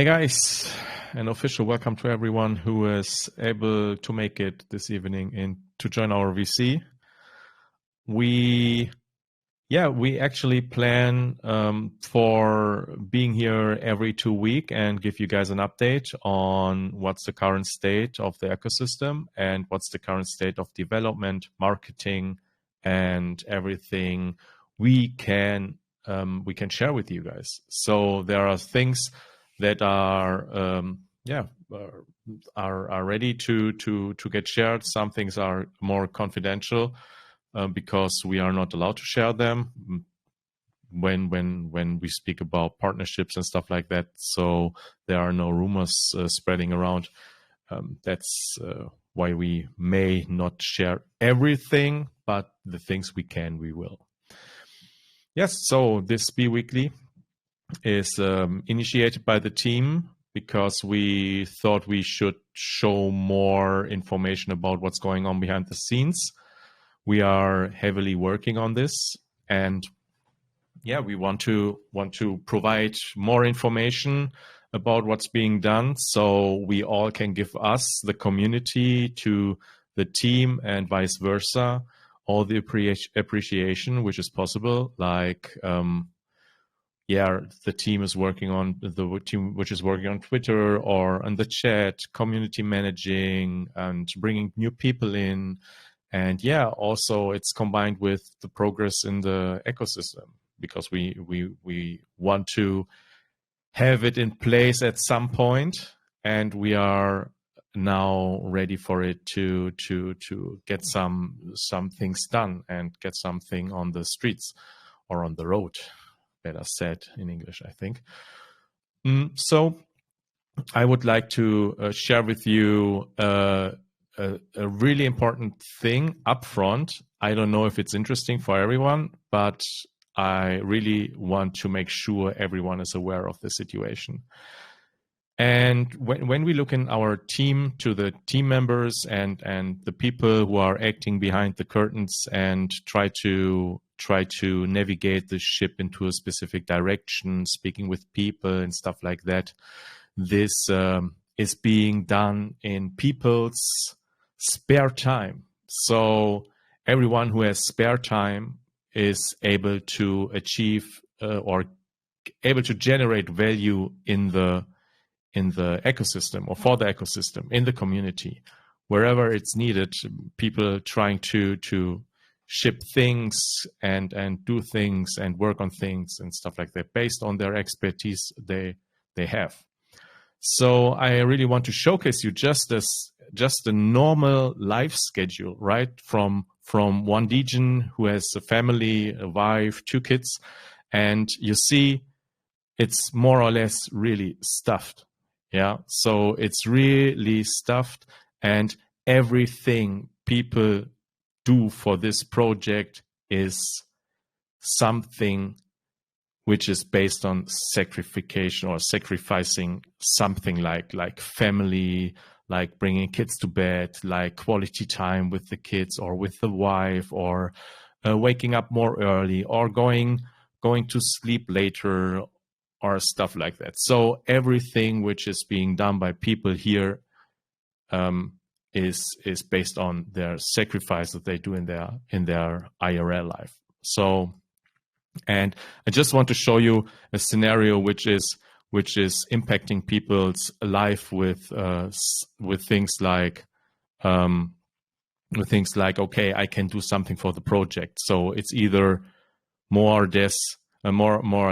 Hey guys, an official welcome to everyone who is able to make it this evening and to join our VC. We actually plan for being here every 2 weeks and give you guys an update on what's the current state of the ecosystem and what's the current state of development, marketing, and everything we can share with you guys. So there are things that are ready to get shared. Some things are more confidential because we are not allowed to share them when we speak about partnerships and stuff like that. So there are no rumors spreading around. That's why we may not share everything, but the things we can, we will. Yes, so this bi-weekly is initiated by the team because we thought we should show more information about what's going on behind the scenes. We are heavily working on this, and we want to provide more information about what's being done so we all can give us, the community, to the team and vice versa, all the appreciation which is possible, like the team is working on the team which is working on Twitter or on the chat, community managing and bringing new people in. And also it's combined with the progress in the ecosystem because we want to have it in place at some point, and we are now ready for it to get some things done and get something on the streets or on the road. Better said in English, I think. So I would like to share with you a really important thing up front. I don't know if it's interesting for everyone, but I really want to make sure everyone is aware of the situation. And when we look in our team to the team members and the people who are acting behind the curtains and try to navigate the ship into a specific direction, speaking with people and stuff like that, this is being done in people's spare time. So everyone who has spare time is able to achieve or able to generate value in the ecosystem or for the ecosystem, in the community, wherever it's needed. People trying to ship things and do things and work on things and stuff like that based on their expertise they have. So I really want to showcase you just a normal life schedule, right? From one Degen who has a family, a wife, 2 kids, and you see it's more or less really stuffed. Yeah, so it's really stuffed, and everything people do for this project is something which is based on sacrification or sacrificing something like family, like bringing kids to bed, like quality time with the kids or with the wife, or waking up more early, or going to sleep later, or stuff like that. So everything which is being done by people here is based on their sacrifice that they do in their IRL life. So, and I just want to show you a scenario which is impacting people's life with things like okay, I can do something for the project. So it's either more or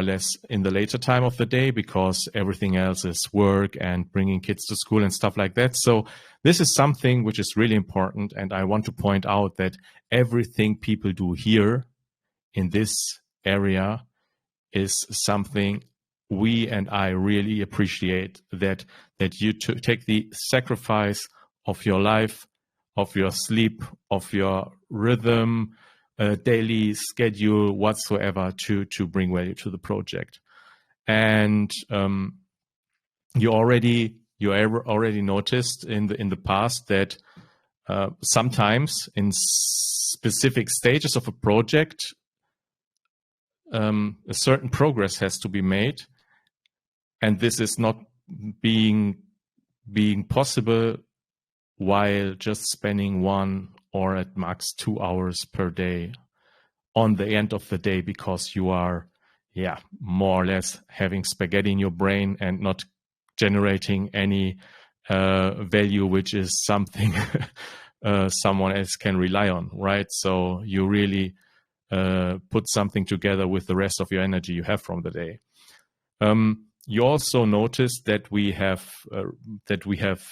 less in the later time of the day because everything else is work and bringing kids to school and stuff like that. So this is something which is really important, and I want to point out that everything people do here in this area is something we and I really appreciate, that you take the sacrifice of your life, of your sleep, of your rhythm, daily schedule whatsoever to bring value to the project. And you already noticed in the past that sometimes in specific stages of a project a certain progress has to be made, and this is not being possible while just spending 1 or at max 2 hours per day on the end of the day, because you are, more or less having spaghetti in your brain and not generating any value, which is something someone else can rely on, right? So you really put something together with the rest of your energy you have from the day. You also notice that we have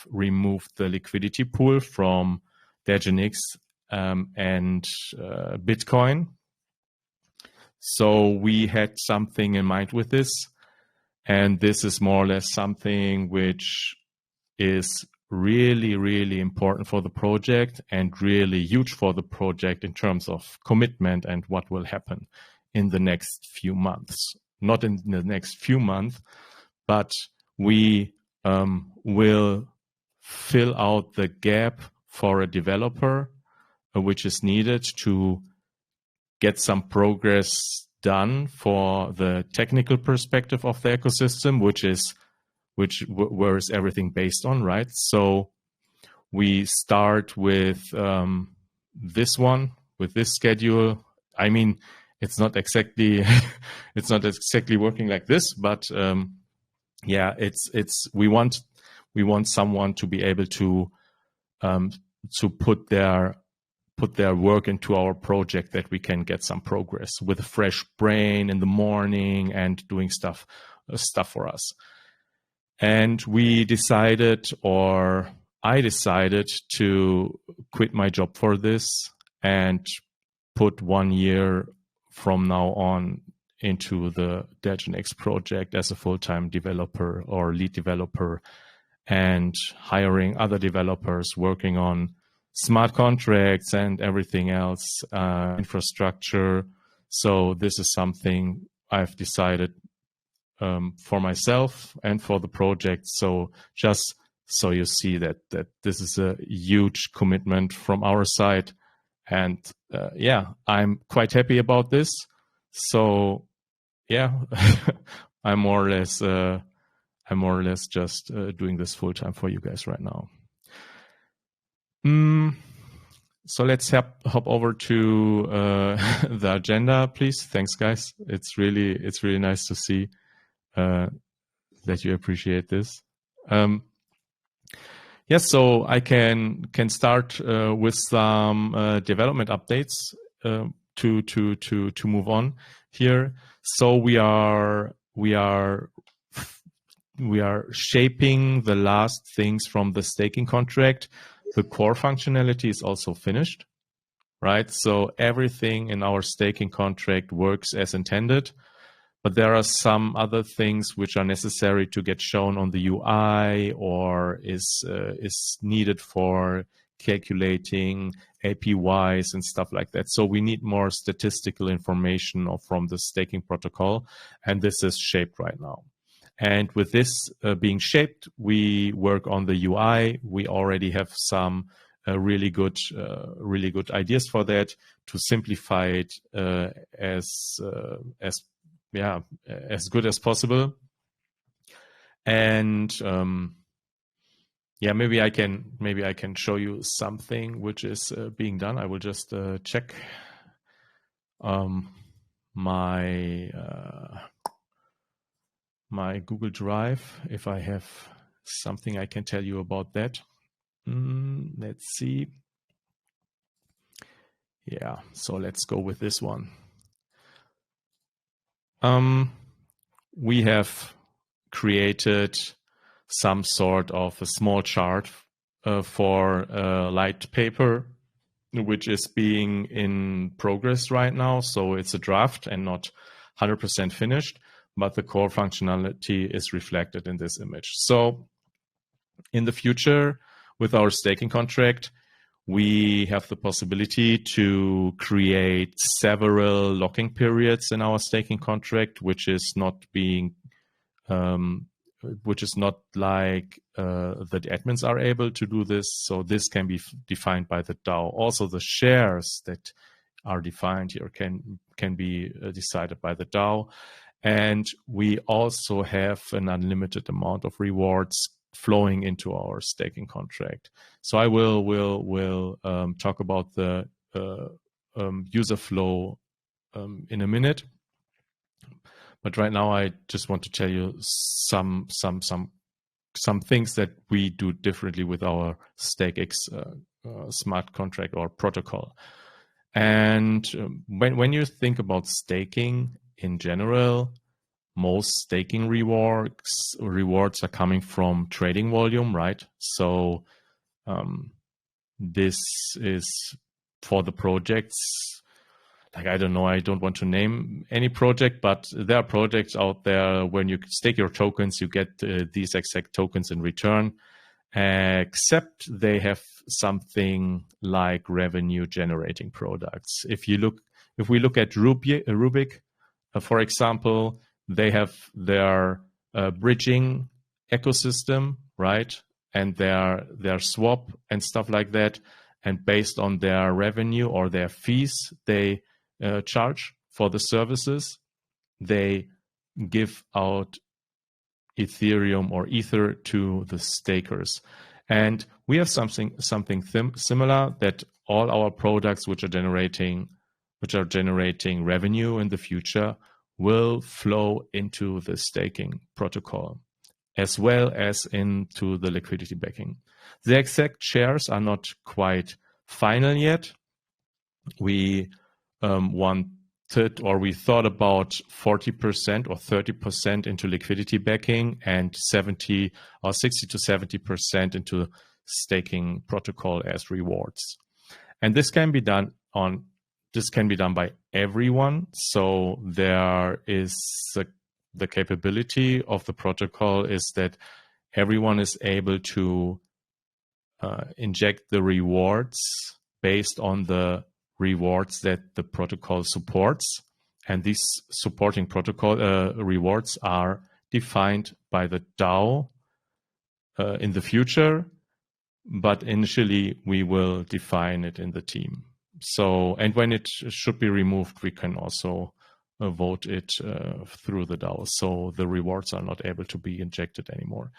removed the liquidity pool from DEGENX and Bitcoin. So we had something in mind with this, and this is more or less something which is really, really important for the project and really huge for the project in terms of commitment and what will happen in the next few months. Not in the next few months, but we will fill out the gap for a developer which is needed to get some progress done for the technical perspective of the ecosystem, where is everything based on, right? So we start with this one, with this schedule. I mean, it's not exactly working like this, but we want someone to be able to put their work into our project, that we can get some progress with a fresh brain in the morning and doing stuff for us. And I decided to quit my job for this and put 1 year from now on into the DEGENX project as a full-time developer or lead developer, and hiring other developers working on smart contracts and everything else, infrastructure. So this is something I've decided for myself and for the project. So just so you see that this is a huge commitment from our side, and I'm quite happy about this. So I'm more or less just doing this full time for you guys right now. So let's hop over to the agenda, please. Thanks, guys. It's really nice to see that you appreciate this. So I can start with some development updates to move on here. So we are shaping the last things from the staking contract. The core functionality is also finished, right? So everything in our staking contract works as intended, but there are some other things which are necessary to get shown on the UI, or is needed for calculating APYs and stuff like that. So we need more statistical information from the staking protocol, and this is shaped right now. And with this being shaped, we work on the UI. We already have some really good ideas for that, to simplify it as good as possible. And maybe I can show you something which is being done. I will just check my Google Drive if I have something I can tell you about that. Let's see. Yeah, so let's go with this one. We have created some sort of a small chart for a light paper, which is being in progress right now. So it's a draft and not 100% finished, but the core functionality is reflected in this image. So in the future, with our staking contract, we have the possibility to create several locking periods in our staking contract, which is not like the admins are able to do this. So this can be defined by the DAO. Also, the shares that are defined here can be decided by the DAO. And we also have an unlimited amount of rewards flowing into our staking contract. So I will talk about the user flow in a minute. But right now, I just want to tell you some things that we do differently with our StakeX smart contract or protocol. And when you think about staking in general, most staking rewards are coming from trading volume, right? So this is for the projects. Like, I don't know, I don't want to name any project, but there are projects out there when you stake your tokens, you get these exact tokens in return, except they have something like revenue generating products. If we look at Rubik, for example, they have their bridging ecosystem, right? And their swap and stuff like that. And based on their revenue or their fees, they charge for the services, they give out Ethereum or Ether to the stakers. And we have something similar, that all our products which are generating revenue in the future will flow into the staking protocol, as well as into the liquidity backing. The exact shares are not quite final yet. We we thought about 40% or 30% into liquidity backing and 60 to 70% into staking protocol as rewards. And this can be done by everyone. So there is the capability of the protocol is that everyone is able to inject the rewards based on the rewards that the protocol supports. And these supporting protocol rewards are defined by the DAO in the future, but initially we will define it in the team. So, and when it should be removed, we can also vote it through the DAO. So the rewards are not able to be injected anymore.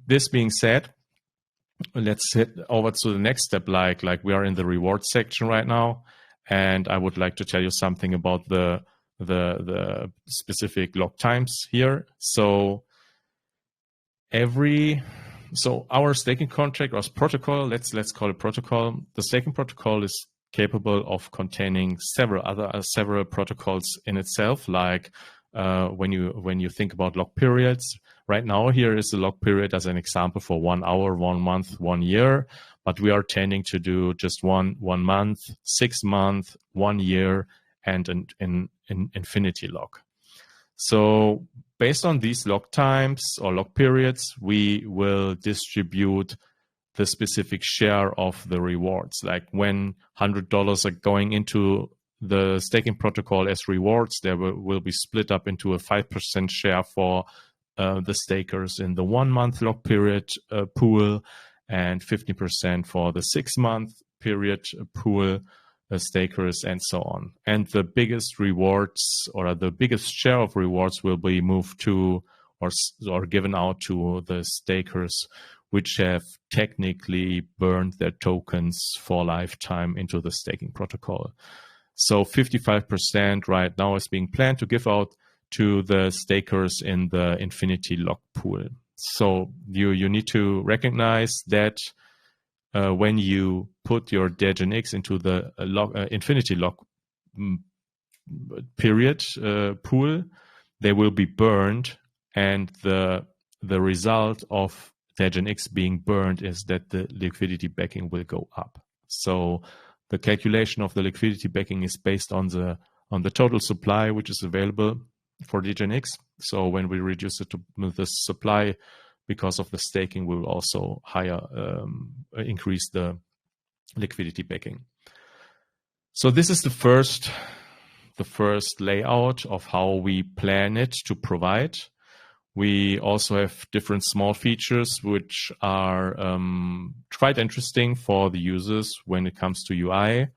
This being said, let's head over to the next step. Like we are in the reward section right now, and I would like to tell you something about the specific lock times here. So our staking contract or protocol, let's call it protocol. The staking protocol is capable of containing several protocols in itself. Like when you think about lock periods. Right now, here is the lock period as an example for 1 hour, 1 month, 1 year, but we are tending to do just one month, 6 months, 1 year, and an infinity lock. So based on these lock times or lock periods, we will distribute the specific share of the rewards. Like when $100 are going into the staking protocol as rewards, there will be split up into a 5% share for the stakers in the 1 month lock period pool, and 50% for the 6 month period pool stakers, and so on. And the biggest rewards or the biggest share of rewards will be moved to or given out to the stakers which have technically burned their tokens for lifetime into the staking protocol. So 55% right now is being planned to give out to the stakers in the Infinity Lock pool. So you need to recognize that when you put your DEGENX into the Infinity Lock period pool, they will be burned, and the result of DEGENX being burned is that the liquidity backing will go up. So the calculation of the liquidity backing is based on the total supply which is available for DEGENX. So when we reduce it to the supply because of the staking, we will also increase the liquidity backing. So this is the first layout of how we plan it to provide. We also have different small features which are quite interesting for the users when it comes to UI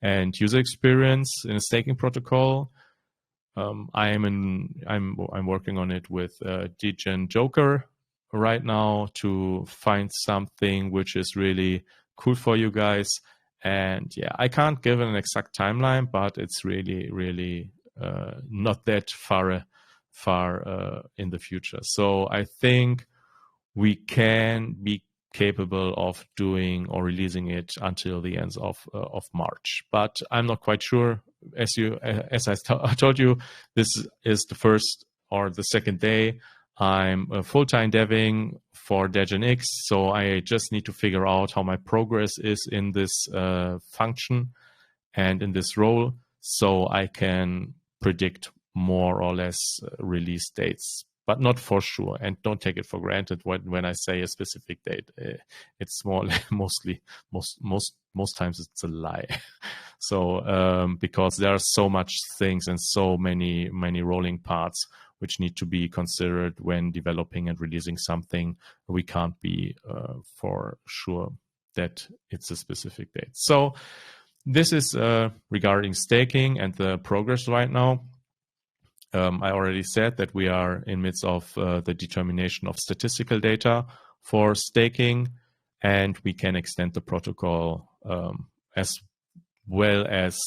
and user experience in a staking protocol. I'm working on it with DGen Joker right now to find something which is really cool for you guys. And yeah, I can't give an exact timeline, but it's really not that far in the future. So I think we can be capable of doing or releasing it until the end of March. But I'm not quite sure. As I told you, this is the first or the second day. I'm full-time deving for DEGENX, so I just need to figure out how my progress is in this function and in this role, so I can predict more or less release dates, but not for sure. And don't take it for granted when I say a specific date. It's more mostly most times it's a lie. So because there are so much things and so many rolling parts which need to be considered when developing and releasing something, we can't be for sure that it's a specific date. So this is regarding staking and the progress right now. I already said that we are in midst of the determination of statistical data for staking, and we can extend the protocol as well as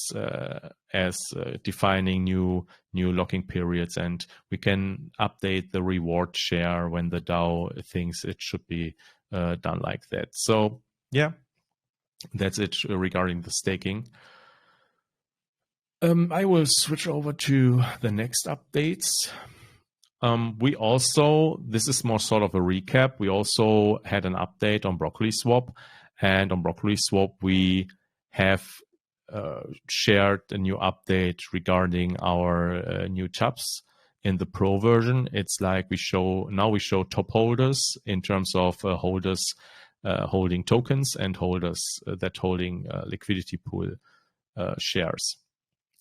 defining new locking periods, and we can update the reward share when the DAO thinks it should be done like that. So yeah, that's it regarding the staking. I will switch over to the next updates. We also, this is more sort of a recap. We also had an update on Broccoli Swap, and on Broccoli Swap, we have shared a new update regarding our new tabs in the Pro version. It's like we show top holders in terms of holders holding tokens and holders that holding liquidity pool shares.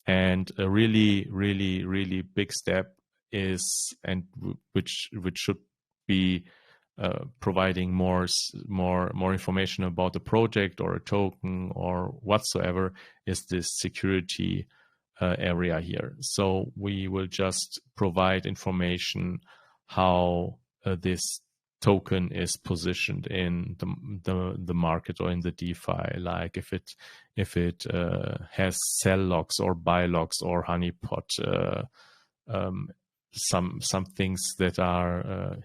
And a really big step is, and which should be providing more information about the project or a token or whatsoever, is this security area here. So we will just provide information how this token is positioned in the market or in the DeFi, like if it has sell locks or buy locks or honeypot, some things that are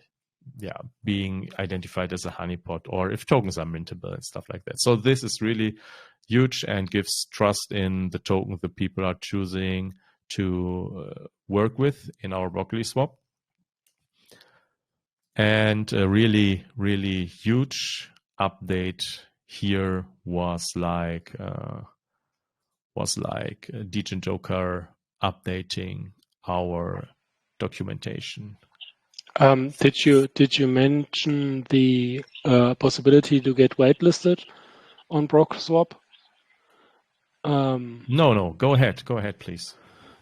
being identified as a honeypot, or if tokens are mintable and stuff like that. So this is really huge and gives trust in the token the people are choosing to work with in our Broccoli Swap. And a really huge update here was like DGen Joker updating our documentation. Did you mention the possibility to get whitelisted on BrockSwap? No. Go ahead, please.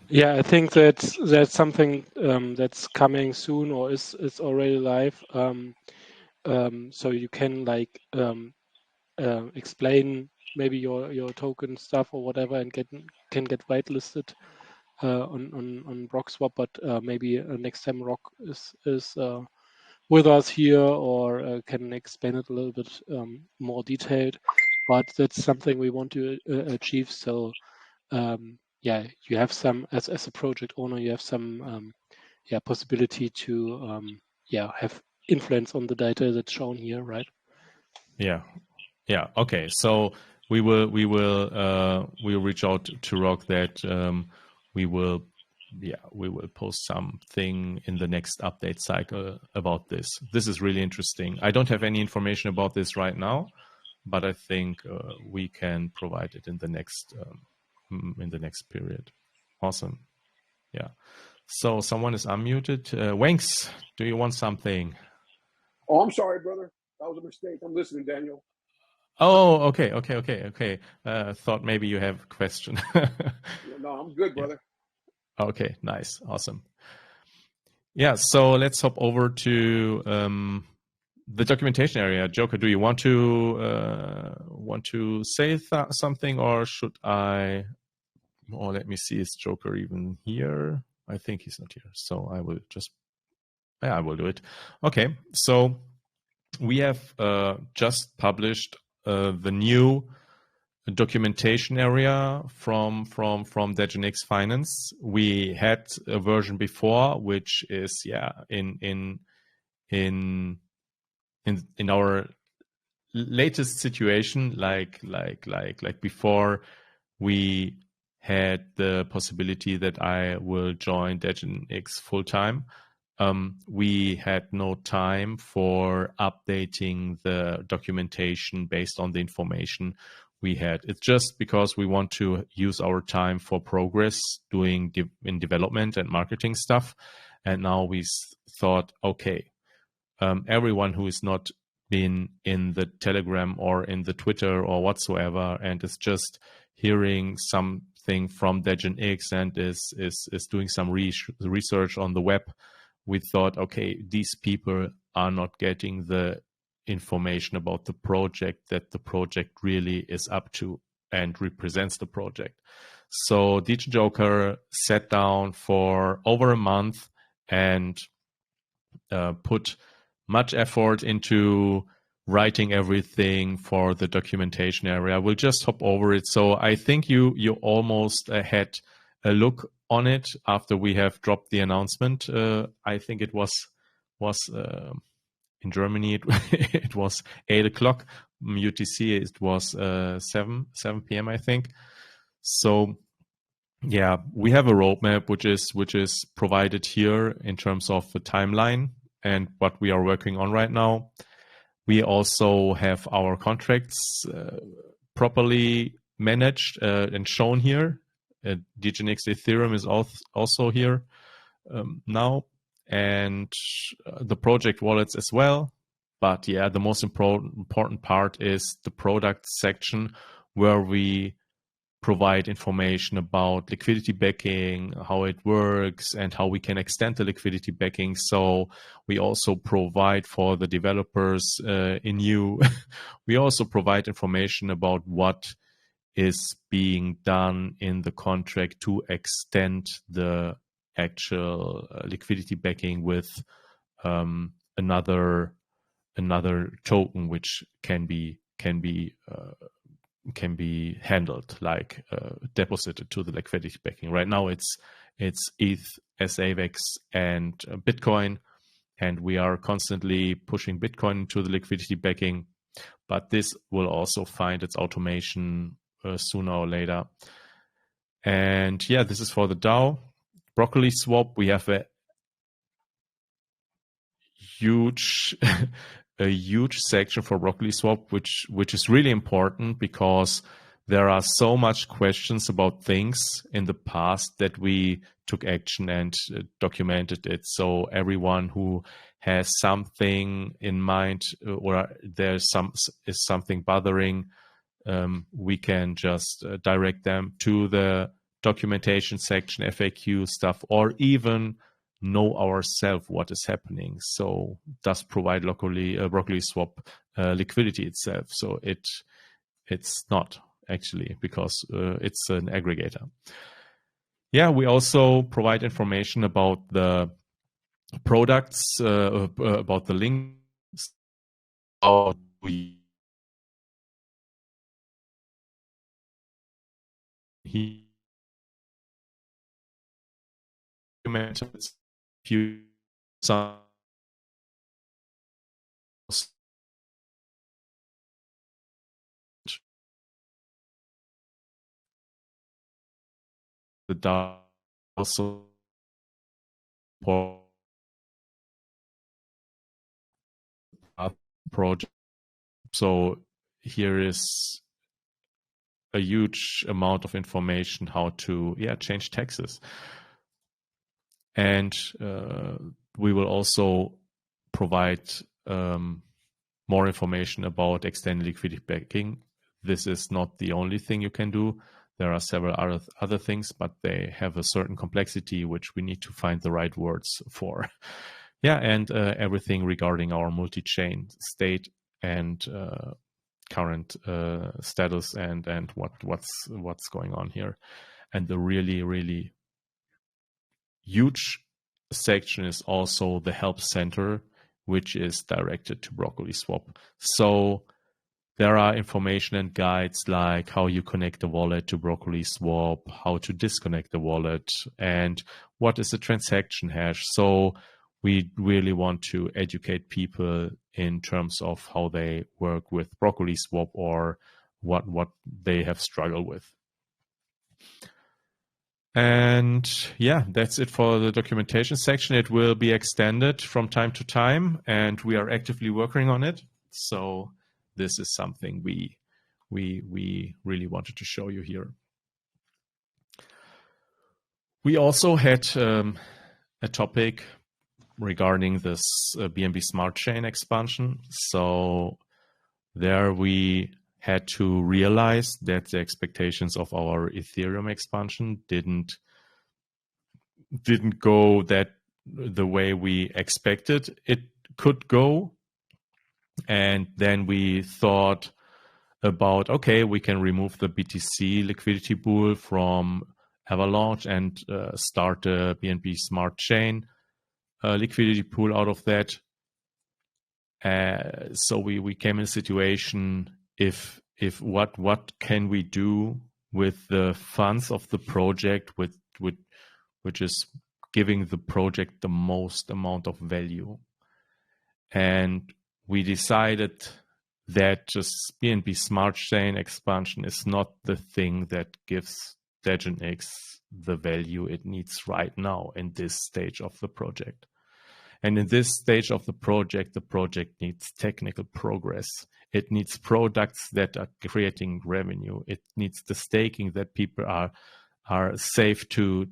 Yeah, I think that's something that's coming soon or is already live. So you can like explain maybe your token stuff or whatever and can get whitelisted on BrockSwap, but maybe next time Rock is with us here or can explain it a little bit more detailed. But that's something we want to achieve. So yeah, you have some as a project owner, you have some possibility to have influence on the data that's shown here, right? Yeah. Okay. So we'll reach out to Rock that we will post something in the next update cycle about this. This is really interesting. I don't have any information about this right now, but I think we can provide it in the next period. Awesome. Yeah. So someone is unmuted. Wanks, do you want something? Oh, I'm sorry, brother. That was a mistake. I'm listening, Daniel. Oh, okay. Thought maybe you have a question. No, I'm good, brother. Yeah. Okay, nice. Awesome. Yeah, so let's hop over to the documentation area. Joker, do you want to say something, or should I? Oh, let me see. Is Joker even here? I think he's not here. So I will I will do it. Okay. So we have just published the new documentation area from DEGENX Finance. We had a version before, which is in our latest situation, like before we had the possibility that I will join DEGENX full time. We had no time for updating the documentation based on the information we had. It's just because we want to use our time for progress doing in development and marketing stuff. And now we thought, okay, everyone who is not been in the Telegram or in the Twitter or whatsoever and is just hearing something from DEGENX and is doing some research on the web, we thought, okay, these people are not getting the information about the project that the project really is up to and represents the project. So DJ Joker sat down for over a month and put much effort into writing everything for the documentation area. We'll just hop over it. So I think you almost had a look on it after we have dropped the announcement. I think it was in Germany it was 8 o'clock UTC. It was 7 p.m. I think. So yeah, we have a roadmap which is provided here in terms of the timeline and what we are working on right now. We also have our contracts properly managed and shown here. DEGENX Ethereum is also here now, and the project wallets as well. But yeah, the most important part is the product section where we provide information about liquidity backing, how it works, and how we can extend the liquidity backing. So we also provide for the developers in you, we also provide information about what is being done in the contract to extend the actual liquidity backing with another token which can be handled, like deposited to the liquidity backing. Right now it's ETH, SAVEX, and Bitcoin, and we are constantly pushing Bitcoin into the liquidity backing, but this will also find its automation sooner or later. And yeah, this is for the DAO. Broccoli Swap, we have a huge section for Broccoli Swap, which is really important because there are so much questions about things in the past that we took action and documented it. So everyone who has something in mind or there's something bothering, we can just direct them to the documentation section, FAQ stuff, or even know ourselves what is happening. So does provide locally Broccoli Swap liquidity itself. So it's not actually, because it's an aggregator. Yeah, we also provide information about the products, about the links, how we few some the DAO also project. So here is a huge amount of information how to change taxes. And we will also provide more information about extended liquidity backing. This is not the only thing you can do. There are several other things, but they have a certain complexity, which we need to find the right words for. Yeah, and everything regarding our multi-chain state and current status and what's going on here. And the really huge section is also the help center, which is directed to Broccoli Swap. So there are information and guides like how you connect the wallet to Broccoli Swap, how to disconnect the wallet, and what is the transaction hash. So we really want to educate people in terms of how they work with Broccoli Swap or what they have struggled with. And yeah, that's it for the documentation section. It will be extended from time to time, and we are actively working on it. So this is something we really wanted to show you here. We also had a topic regarding this BNB Smart Chain expansion. So there we had to realize that the expectations of our Ethereum expansion didn't go the way we expected it could go. And then we thought about, okay, we can remove the BTC liquidity pool from Avalanche and start a BNB Smart Chain liquidity pool out of that. So we came in a situation, if what can we do with the funds of the project, which is giving the project the most amount of value. And we decided that just BNB Smart Chain expansion is not the thing that gives DEGENX the value it needs right now in this stage of the project. And in this stage of the project needs technical progress. It needs products that are creating revenue. It needs the staking that people are safe to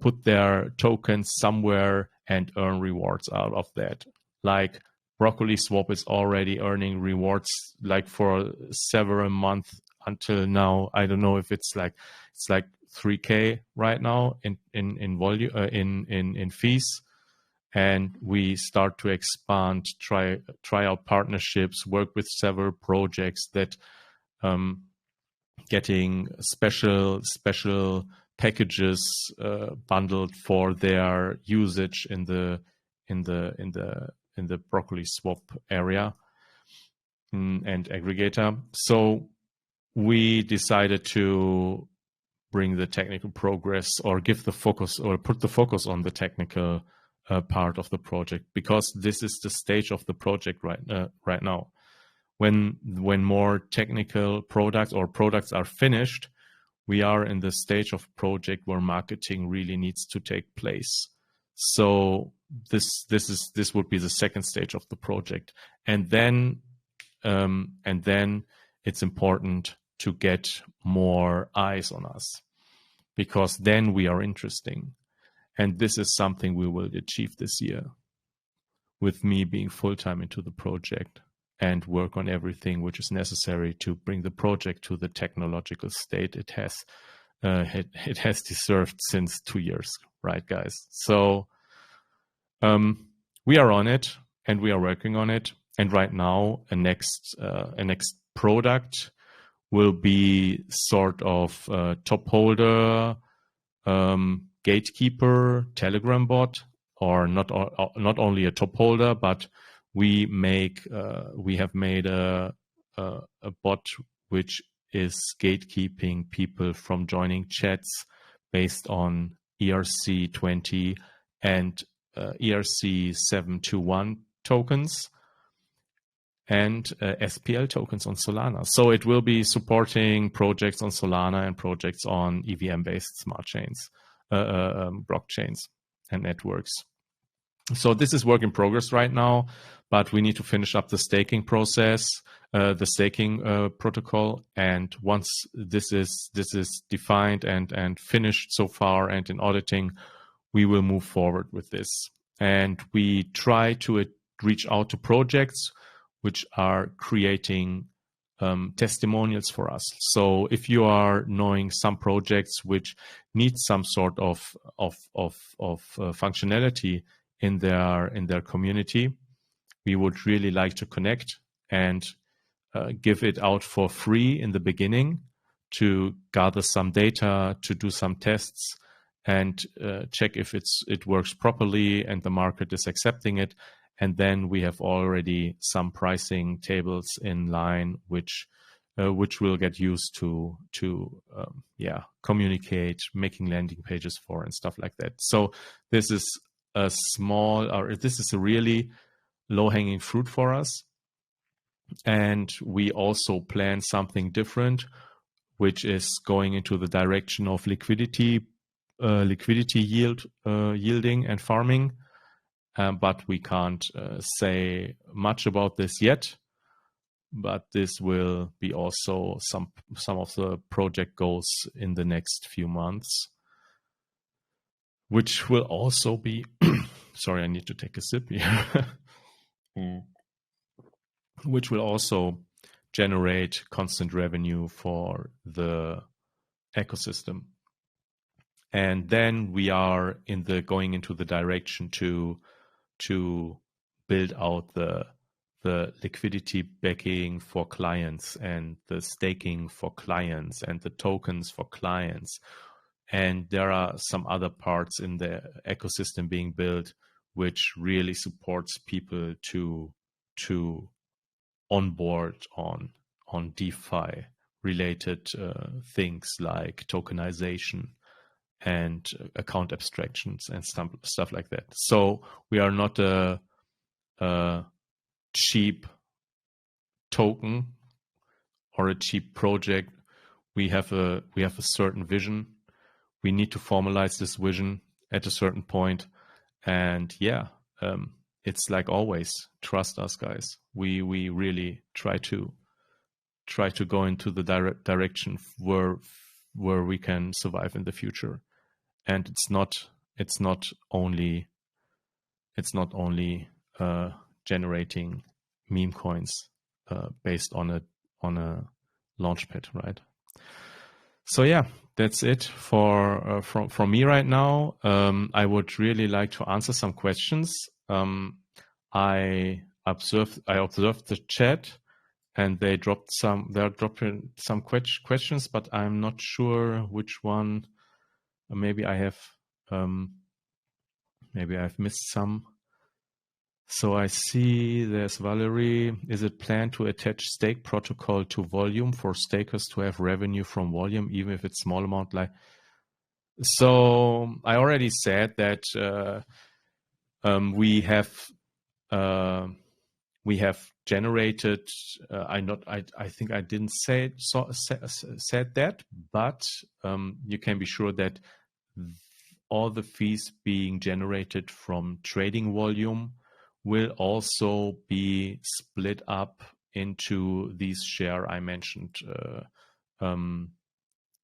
put their tokens somewhere and earn rewards out of that. Like Broccoli Swap is already earning rewards like for several months until now. I don't know if it's like 3K right now in volume in fees. And we start to expand, try out partnerships, work with several projects that getting special packages bundled for their usage in the Broccoli Swap area and aggregator. So we decided to bring the technical progress or give the focus or put the focus on the technical part of the project, because this is the stage of the project right now. When more technical products or products are finished, we are in the stage of project where marketing really needs to take place. So this would be the second stage of the project, and then it's important to get more eyes on us, because then we are interesting. And this is something we will achieve this year with me being full-time into the project and work on everything which is necessary to bring the project to the technological state it has deserved since 2 years, right, guys? So we are on it and we are working on it. And right now, a next product will be sort of top holder, gatekeeper, Telegram bot, or not only a top holder, but we have made a bot which is gatekeeping people from joining chats based on ERC20 and ERC721 tokens and SPL tokens on Solana. So it will be supporting projects on Solana and projects on EVM-based smart chains, blockchains and networks. So this is work in progress right now, but we need to finish up the staking process, the staking protocol. And once this is defined and finished so far and in auditing, we will move forward with this. And we try to reach out to projects which are creating testimonials for us. So if you are knowing some projects which need some sort of functionality in their community, we would really like to connect and give it out for free in the beginning to gather some data, to do some tests, and check if it works properly and the market is accepting it. And then we have already some pricing tables in line, which we'll get used to communicate, making landing pages for and stuff like that. So this is this is a really low-hanging fruit for us. And we also plan something different, which is going into the direction of liquidity yielding and farming. But we can't say much about this yet. But this will be also some of the project goals in the next few months, which will also be sorry, I need to take a sip here. Which will also generate constant revenue for the ecosystem. And then we are going into the direction to build out the liquidity backing for clients and the staking for clients and the tokens for clients. And there are some other parts in the ecosystem being built which really supports people to onboard on DeFi related things like tokenization and account abstractions and stuff like that. So we are not a cheap token or a cheap project. We have a certain vision. We need to formalize this vision at a certain point, and it's like always, trust us, guys. We really try to go into the direction where we can survive in the future. And it's not only generating meme coins based on a launchpad, right? So yeah, that's it from me right now. I would really like to answer some questions. I observed the chat, and they're dropping some questions, but I'm not sure which one. Maybe I've missed some. So I see there's Valerie. Is it planned to attach stake protocol to volume for stakers to have revenue from volume, even if it's small amount? So I already said that we have generated. I think I didn't said that, but you can be sure that all the fees being generated from trading volume will also be split up into these share I mentioned in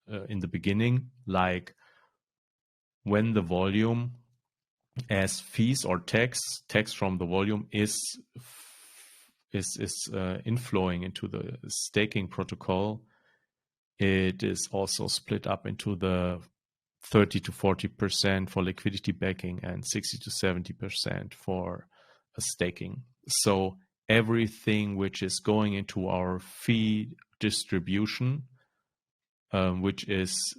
the beginning, like when the volume as fees or tax from the volume is inflowing into the staking protocol, it is also split up into the 30 to 40% for liquidity backing and 60 to 70% for staking. So everything which is going into our fee distribution, which is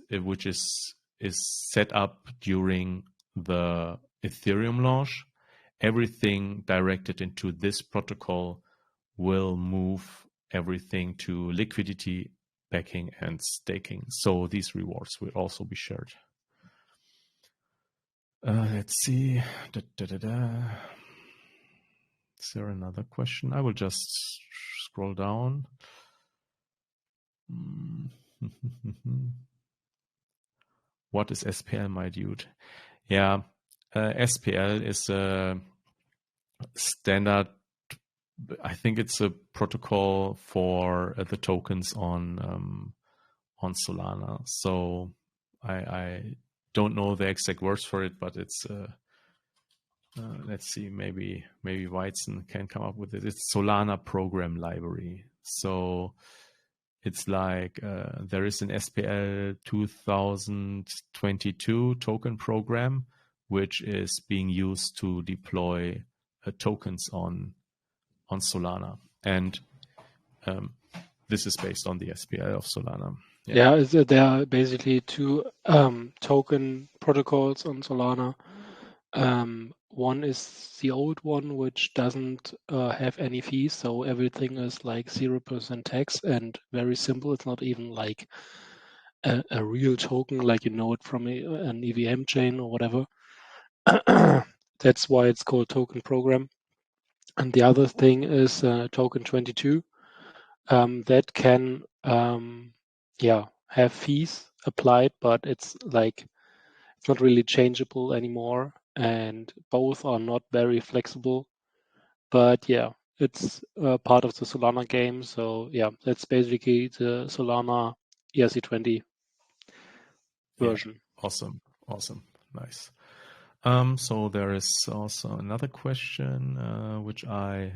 set up during the Ethereum launch, everything directed into this protocol will move everything to liquidity backing and staking. So these rewards will also be shared. Let's see. Is there another question? I will just scroll down. What is SPL, my dude? Yeah, SPL is a standard. I think it's a protocol for the tokens on Solana. So I don't know the exact words for it, but it's let's see, maybe Weizen can come up with it. It's Solana program library. So it's like there is an SPL 2022 token program, which is being used to deploy tokens on Solana. And this is based on the SPL of Solana. Yeah, there are basically two token protocols on Solana. One is the old one, which doesn't have any fees, so everything is like 0% tax and very simple. It's not even like a real token, like you know it from an EVM chain or whatever. That's why it's called token program. And the other thing is token 22 that can have fees applied, but it's not really changeable anymore, and both are not very flexible. But yeah, it's part of the Solana game. So yeah, that's basically the Solana ERC20 version. Yeah. Awesome, nice. So there is also another question which I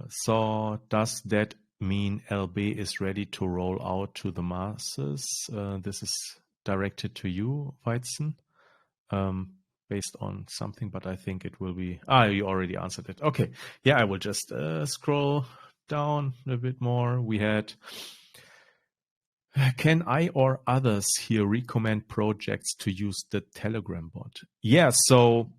saw. Does that mean LB is ready to roll out to the masses? This is directed to you, Weizen, based on something, but I think it will be. You already answered it. Okay, yeah, I will just scroll down a bit more. We had. Can I or others here recommend projects to use the Telegram bot? Yeah, so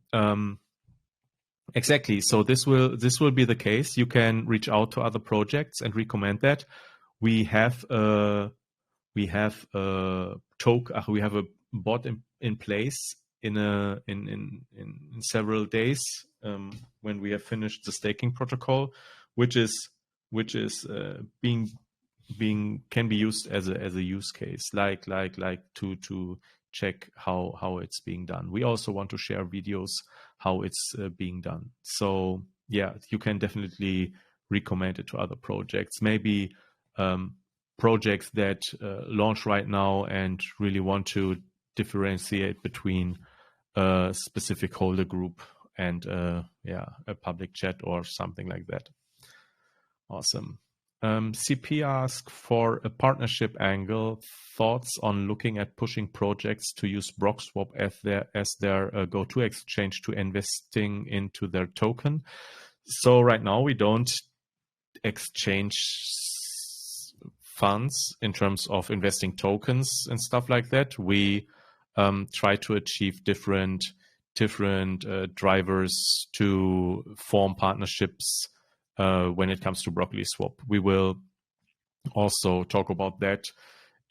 exactly. So this will be the case. You can reach out to other projects and recommend that. We have a bot in place in several days when we have finished the staking protocol, which is being can be used as a use case, like to check how it's being done. We also want to share videos how it's being done. So yeah, you can definitely recommend it to other projects. Maybe projects that launch right now and really want to differentiate between a specific holder group and a public chat or something like that. Awesome. CP asks for a partnership angle. Thoughts on looking at pushing projects to use BrockSwap as their go-to exchange to investing into their token. So right now we don't exchange funds in terms of investing tokens and stuff like that. We try to achieve different drivers to form partnerships when it comes to Broccoli Swap. We will also talk about that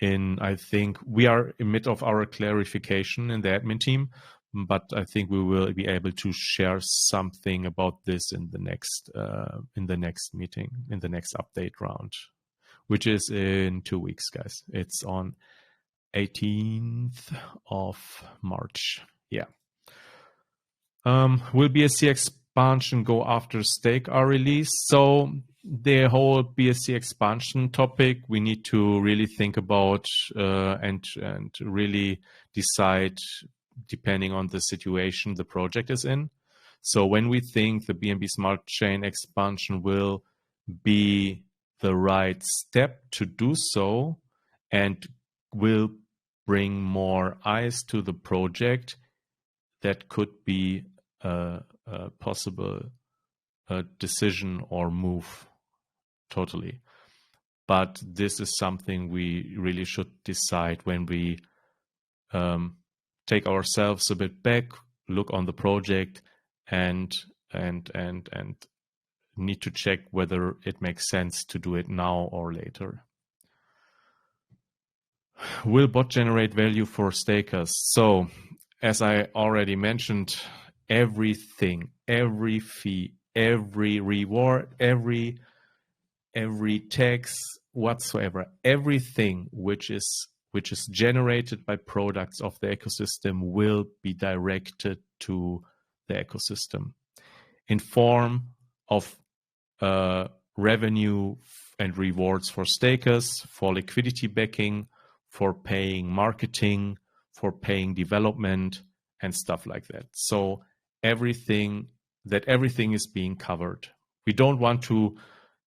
I think we are in mid of our clarification in the admin team, but I think we will be able to share something about this in the next meeting, in the next update round, which is in 2 weeks, guys. It's on 18th of March. Yeah. Will BSC expansion go after stake are released? So the whole BSC expansion topic, we need to really think about and really decide depending on the situation the project is in. So when we think the BNB Smart Chain expansion will be the right step to do so and will bring more eyes to the project, that could be a possible decision or move totally. But this is something we really should decide when we take ourselves a bit back, look on the project, and need to check whether it makes sense to do it now or later. Will bot generate value for stakers? So, as I already mentioned, everything, every fee, every reward, every tax whatsoever, everything which is generated by products of the ecosystem will be directed to the ecosystem in form of revenue and rewards for stakers, for liquidity backing, for paying marketing, for paying development and stuff like that. So everything is being covered. We don't want to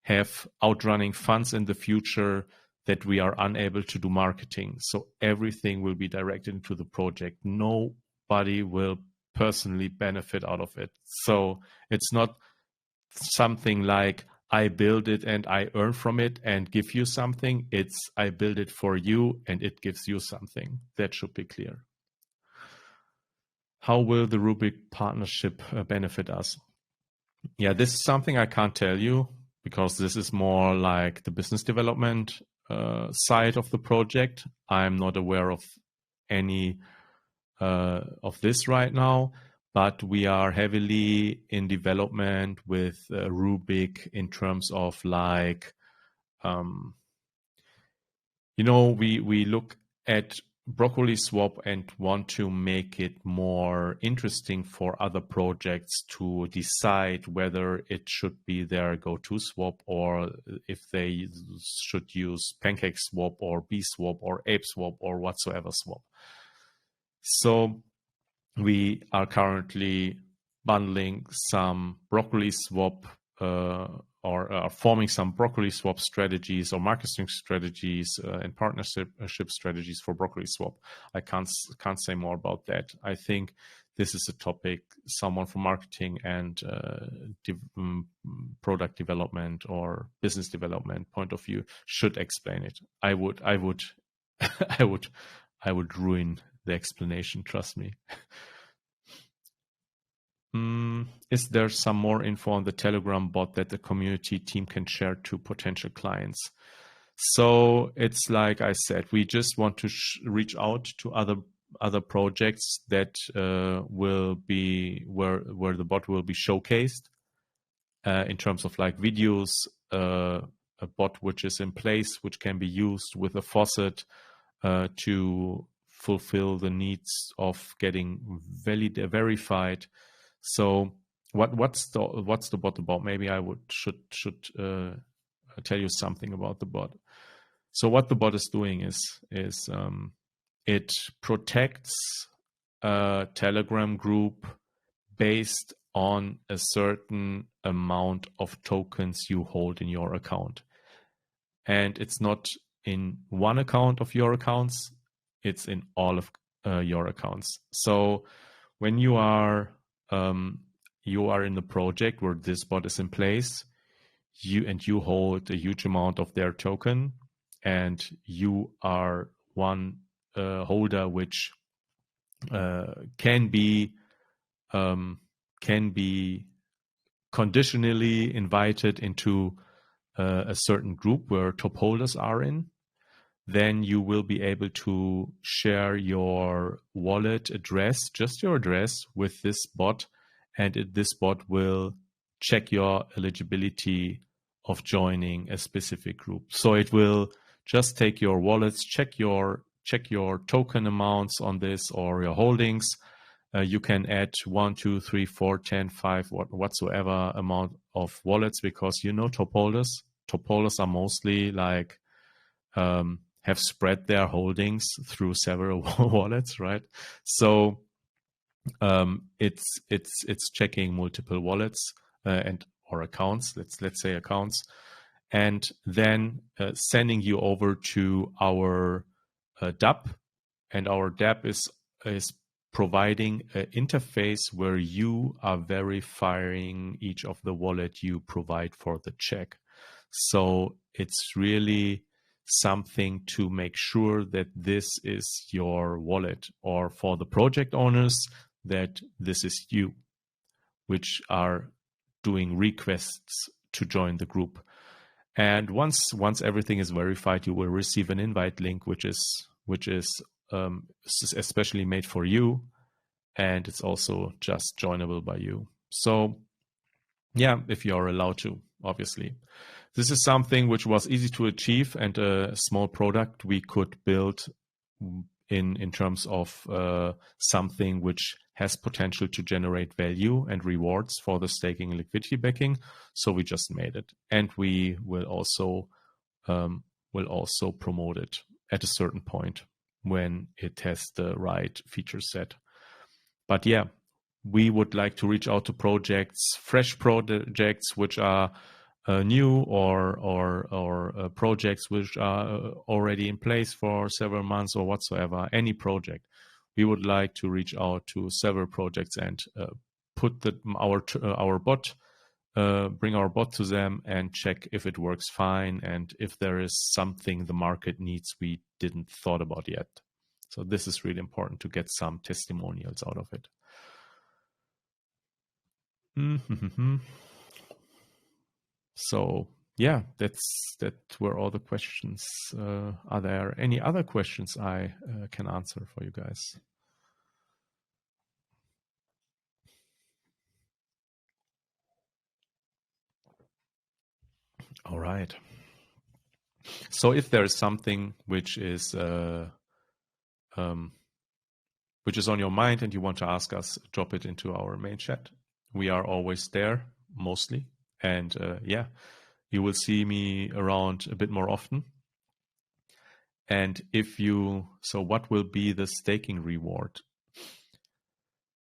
have outrunning funds in the future that we are unable to do marketing. So everything will be directed into the project. Nobody will personally benefit out of it. So it's not something like I build it and I earn from it and give you something. It's I build it for you and it gives you something. That should be clear. How will the Rubrik partnership benefit us? Yeah, this is something I can't tell you because this is more like the business development side of the project. I'm not aware of any of this right now, but we are heavily in development with Rubik in terms of like, we look at Broccoli Swap and want to make it more interesting for other projects to decide whether it should be their go-to swap or if they should use Pancake Swap or B Swap or Ape Swap or whatsoever swap. So we are currently bundling some Broccoli Swap or forming some Broccoli Swap strategies or marketing strategies and partnership strategies for Broccoli Swap. I can't say more about that. I think this is a topic someone from marketing and product development or business development point of view should explain it. I would ruin the explanation. Trust me. Is there some more info on the Telegram bot that the community team can share to potential clients? So it's like I said, we just want to reach out to other projects that will be where the bot will be showcased in terms of like videos, a bot which is in place, which can be used with a faucet to fulfill the needs of getting verified. So what's the bot about? Maybe I should tell you something about the bot. So what the bot is doing is it protects a Telegram group based on a certain amount of tokens you hold in your account, and it's not in one account of your accounts; it's in all of your accounts. So when you are in the project where this bot is in place, you hold a huge amount of their token, and you are one holder which can be conditionally invited into a certain group where top holders are in. Then you will be able to share your wallet address, just your address, with this bot, and this bot will check your eligibility of joining a specific group. So it will just take your wallets, check your token amounts on this or your holdings. You can add 1, 2, 3, 4, 10, 5, whatsoever amount of wallets, because top holders are mostly like have spread their holdings through several wallets, right? So it's checking multiple wallets or accounts. Let's say accounts, and then sending you over to our DApp, and our DApp is providing an interface where you are verifying each of the wallet you provide for the check. So it's really something to make sure that this is your wallet, or for the project owners that this is you, which are doing requests to join the group. And once everything is verified, you will receive an invite link, which is especially made for you, and it's also just joinable by you. So yeah, if you are allowed to, obviously. This is something which was easy to achieve, and a small product we could build in terms of something which has potential to generate value and rewards for the staking and liquidity backing. So we just made it, and we will also promote it at a certain point when it has the right feature set. But yeah, we would like to reach out to projects, fresh projects which are new or projects which are already in place for several months or whatsoever. Any project, we would like to reach out to several projects and put our bot bring our bot to them and check if it works fine and if there is something the market needs we didn't thought about yet. So this is really important to get some testimonials out of it. So yeah, that were all the questions. Are there any other questions I can answer for you guys? All right. So if there is something which is on your mind and you want to ask us, drop it into our main chat. We are always there, mostly. And yeah, you will see me around a bit more often. And so what will be the staking reward?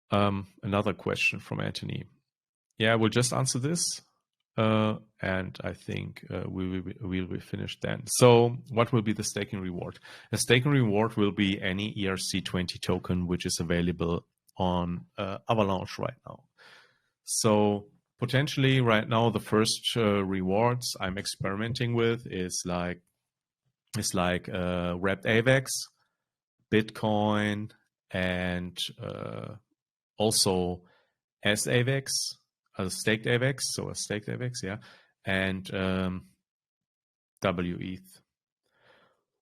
Another question from Anthony. Yeah, we'll just answer this. And I think we'll be finished then. So what will be the staking reward? The staking reward will be any ERC20 token which is available on Avalanche right now. So potentially right now the first rewards I'm experimenting with is like wrapped AVAX, Bitcoin, and also SAVAX. A staked AVAX, so a staked AVAX, yeah, and WETH.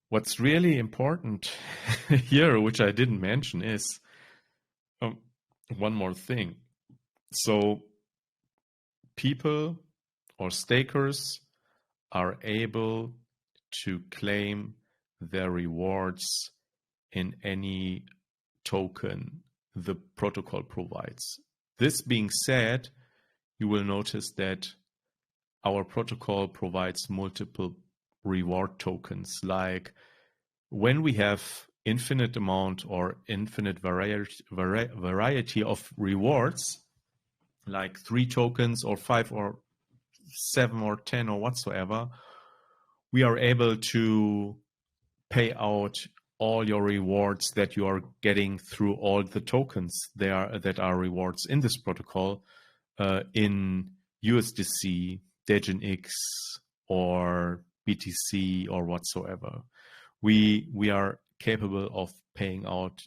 What's really important here, which I didn't mention, is one more thing. So people or stakers are able to claim their rewards in any token the protocol provides. This being said, you will notice that our protocol provides multiple reward tokens. Like when we have infinite amount or infinite variety of rewards, like 3 tokens or 5 or 7 or 10 or whatsoever, we are able to pay out all your rewards that you are getting through all the tokens that are rewards in this protocol in USDC, DEGENX, or BTC or whatsoever. We are capable of paying out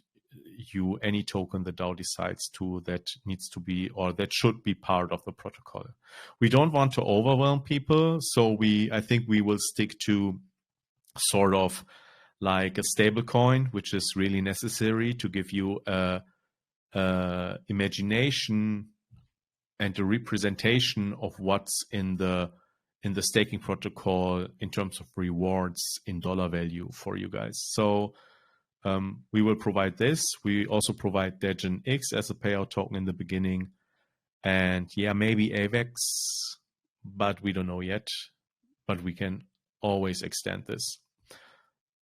you any token the DAO decides to that needs to be or that should be part of the protocol. We don't want to overwhelm people, so I think we will stick to sort of like a stable coin, which is really necessary to give you a imagination and a representation of what's in the staking protocol in terms of rewards in dollar value for you guys. So we will provide this. We also provide DEGENX as a payout token in the beginning. And yeah, maybe AVAX, but we don't know yet. But we can always extend this.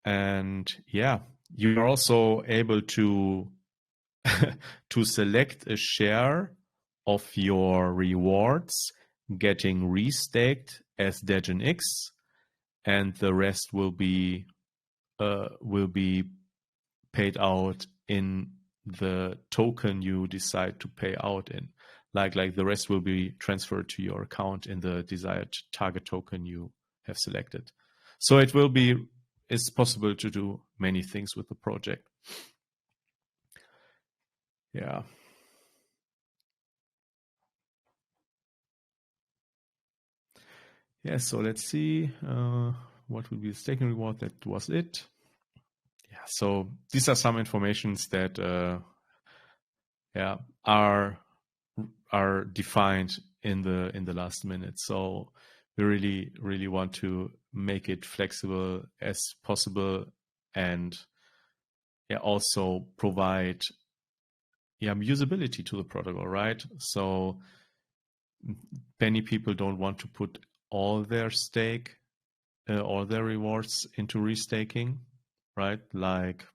And yeah, you're also able to to select a share of your rewards getting restaked as DEGENX, and the rest will be paid out in the token you decide to pay out in. Like the rest will be transferred to your account in the desired target token you have selected. So it's possible to do many things with the project. Yeah. Yeah, so let's see what will be the staking reward. That was it. Yeah, so these are some informations that are defined in the last minute. So we really want to make it flexible as possible, and also provide usability to the protocol, right? So many people don't want to put all their stake all their rewards into restaking, right? Like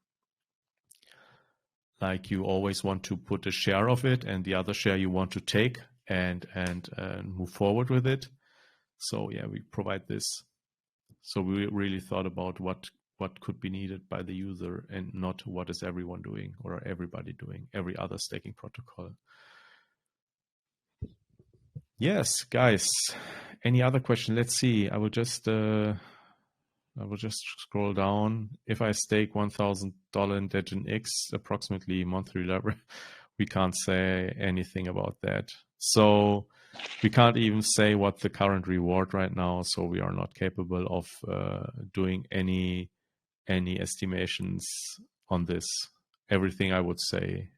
you always want to put a share of it, and the other share you want to take and move forward with it. So yeah, we provide this. So we really thought about what could be needed by the user, and not what is everyone doing or everybody doing, every other staking protocol. Yes, guys. Any other question? Let's see. I will just scroll down. If I stake $1,000 in DEGENX, approximately monthly level, we can't say anything about that. So we can't even say what the current reward right now. So we are not capable of doing any estimations on this. Everything I would say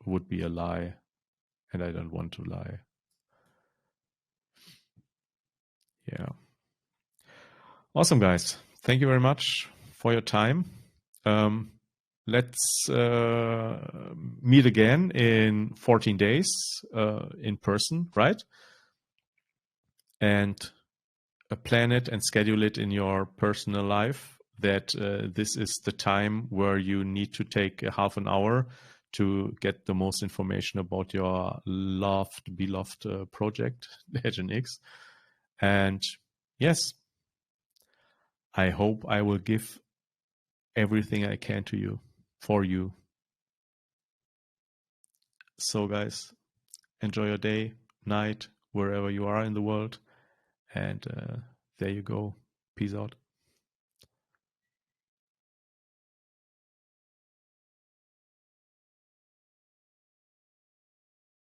would be a lie, and I don't want to lie. Yeah. Awesome, guys. Thank you very much for your time. Let's meet again in 14 days in person, right? And plan it and schedule it in your personal life that this is the time where you need to take a half an hour to get the most information about your beloved project, DEGENX. And yes, I hope I will give everything I can to you, for you. So guys, enjoy your day, night, wherever you are in the world. And there you go. Peace out.